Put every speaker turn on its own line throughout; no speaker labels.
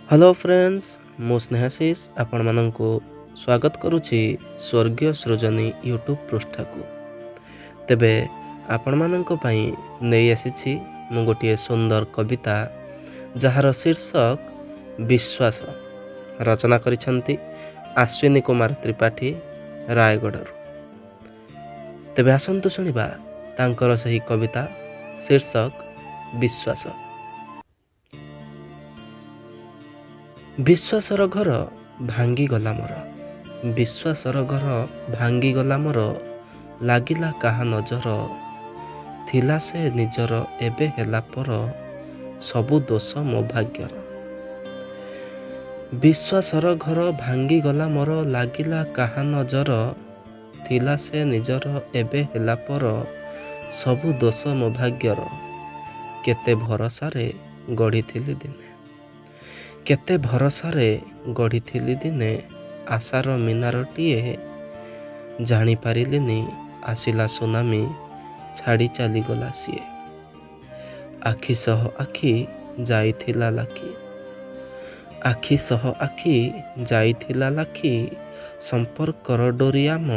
Hello friends, मु स्नेहाशीष आपण माननकु स्वागत करुछि स्वर्गीय सृजनी यूट्यूब पृष्ठ को। तेबे आपण माननक पई नै आसीछि मु गोटे सुंदर कविता जहार शीर्षक विश्वास। रचना करिसंती अश्विनी कुमार त्रिपाठी रायगढ़। तेबे आसंतु सुनिबा तांकर सही कविता शीर्षक विश्वास। विश्वासर घर भांगी गला मोर, विश्वासर घर भांगी गला मोर, लागिला काहा नजर, थिला से निजर एबे हेला पर, सबु दोष मो भाग्यर। विश्वासर घर भांगी गला मोर, लागिला काहा नजर, थिला से निजर एबे हेला पर, सबु दोष मो भाग्यर। केते भरोसारे गढ़िथिली दिने, केते भरोसारे गढ़िथिली दिने, आशार मीनारटीए जानी पारिलिनी, आसिला सुनामी छाड़ी चली गला सीए। आखि सह आखि जाइथिला लाखी, आखि सह आखि जाइथिला लाखी, संपर्कर डोरियाम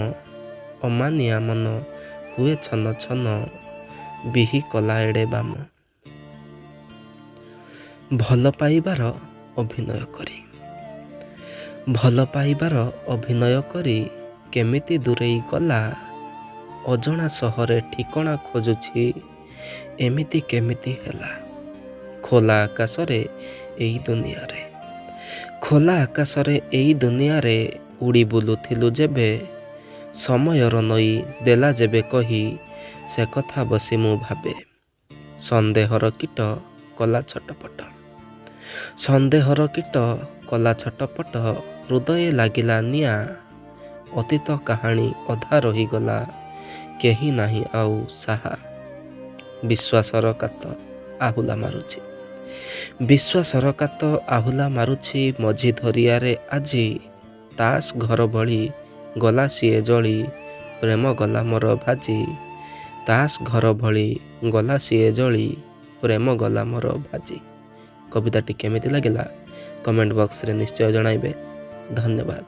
अमानिया मन हुए छन छन, बिही कला एड़े बाम। भल पाइबार अभिनय करी, भल पाइबार अभिनय करी, केमिति दूरेई गला, अजणा सहरे ठिकणा खोजुछि, एमिति केमिति हेला। खोला आकाशरे एई दुनियारे, खोला आकाशरे एई दुनियारे, उड़ी बुलुथिलु जेबे, समयर नई देला जेबे कही, से कथा बसी मु भाबे। संदेहर कीट कला छटपट, संदेहर कीट कला छटपट, हृदय लागिला निया, अतीत कहानी अधा रहीगला, केही नाही आउ साहा। विश्वासर कात आहुला मारुछि, विश्वासर कात आहुला मारुछि, मझी धरियारे आजी, तास घर भली गला सीए जली, प्रेम गला मोर भाजी, तास घर भली गला सीए जली, प्रेम गला मोर भाजी। कविताटी केमिति लागिला कमेंट बॉक्स रे निश्चय जणाइबे। धन्यवाद।